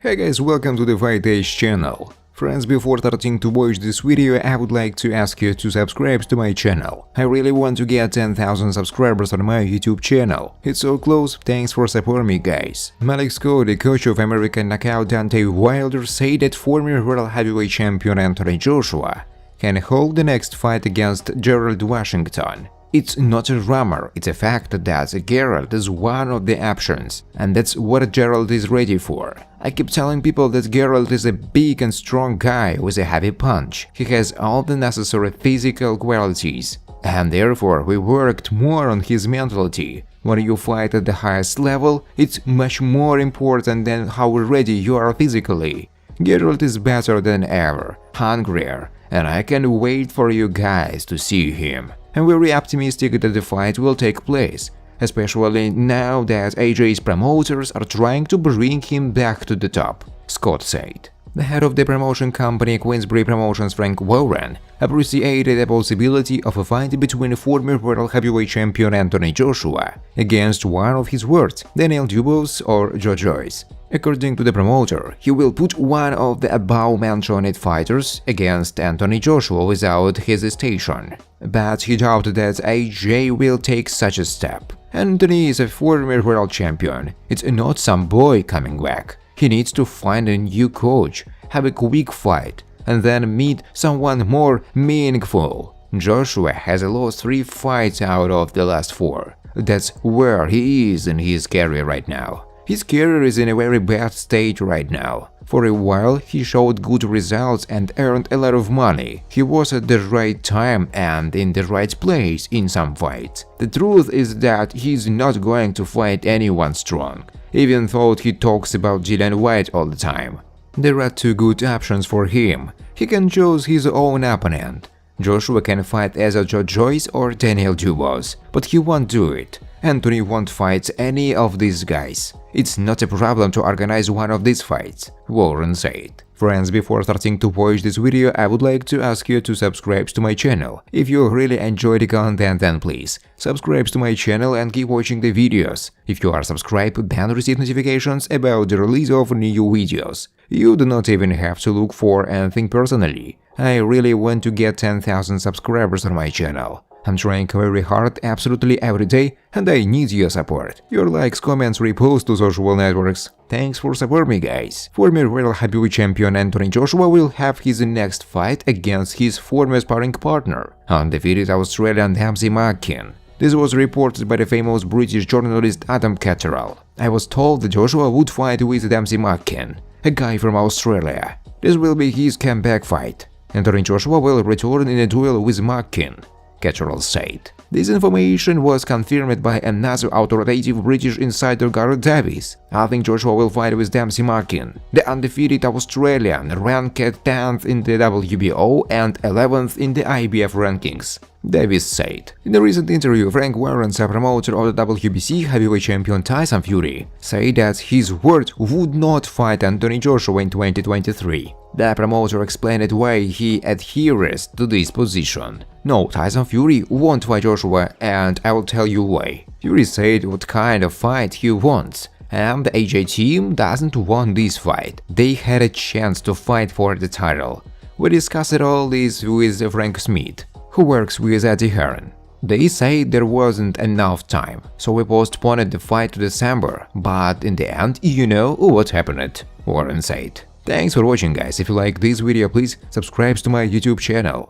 Hey guys, welcome to the Fight Age channel. Friends, before starting to watch this video, I would like to ask you to subscribe to my channel. I really want to get 10,000 subscribers on my YouTube channel. It's so close, thanks for supporting me guys. Malik Scott, the coach of American knockout Deontay Wilder, said that former world heavyweight champion Anthony Joshua can hold the next fight against Gerald Washington. It's not a rumor, it's a fact that Gerald is one of the options, and that's what Gerald is ready for. I keep telling people that Gerald is a big and strong guy with a heavy punch. He has all the necessary physical qualities, and therefore we worked more on his mentality. When you fight at the highest level, it's much more important than how ready you are physically. Gerald is better than ever, hungrier, and I can't wait for you guys to see him. I'm very optimistic that the fight will take place, especially now that AJ's promoters are trying to bring him back to the top, Scott said. The head of the promotion company Queensberry Promotions, Frank Warren, appreciated the possibility of a fight between former world heavyweight champion Anthony Joshua against one of his words, Daniel Dubois or Joe Joyce. According to the promoter, he will put one of the above-mentioned fighters against Anthony Joshua without hesitation. But he doubted that AJ will take such a step. Anthony is a former world champion. It's not some boy coming back. He needs to find a new coach, have a quick fight, and then meet someone more meaningful. Joshua has lost 3 fights out of the last 4. That's where he is in his career right now. His career is in a very bad state right now. For a while he showed good results and earned a lot of money. He was at the right time and in the right place in some fights. The truth is that he's not going to fight anyone strong, even though he talks about Dillian Whyte all the time. There are 2 good options for him. He can choose his own opponent. Joshua can fight either Joe Joyce or Daniel Dubois, but he won't do it. Anthony won't fight any of these guys. It's not a problem to organize one of these fights, Warren said. Friends, before starting to watch this video, I would like to ask you to subscribe to my channel. If you really enjoy the content, then please subscribe to my channel and keep watching the videos. If you are subscribed, then receive notifications about the release of new videos. You do not even have to look for anything personally. I really want to get 10,000 subscribers on my channel. I'm trying very hard absolutely every day, and I need your support. Your likes, comments, reposts to social networks. Thanks for supporting me guys. Former world heavyweight champion Anthony Joshua will have his next fight against his former sparring partner, undefeated Australian Damsey Mackin. This was reported by the famous British journalist Adam Catterall. I was told that Joshua would fight with Damsey Mackin, a guy from Australia. This will be his comeback fight. Anthony Joshua will return in a duel with Mackin, Catterall said. This information was confirmed by another authoritative British insider, Gareth Davies. I think Joshua will fight with Damsey Mackin, the undefeated Australian, ranked 10th in the WBO and 11th in the IBF rankings, Davies said. In a recent interview, Frank Warren, a promoter of the WBC heavyweight champion Tyson Fury, said that his word would not fight Anthony Joshua in 2023. The promoter explained why he adheres to this position. No, Tyson Fury won't fight Joshua, and I will tell you why. Fury said what kind of fight he wants, and the AJ team doesn't want this fight. They had a chance to fight for the title. We discussed all this with Frank Smith, who works with Eddie Hearn. They said there wasn't enough time, so we postponed the fight to December, but in the end, you know what happened, Warren said. Thanks for watching guys. If you like this video, please subscribe to my YouTube channel.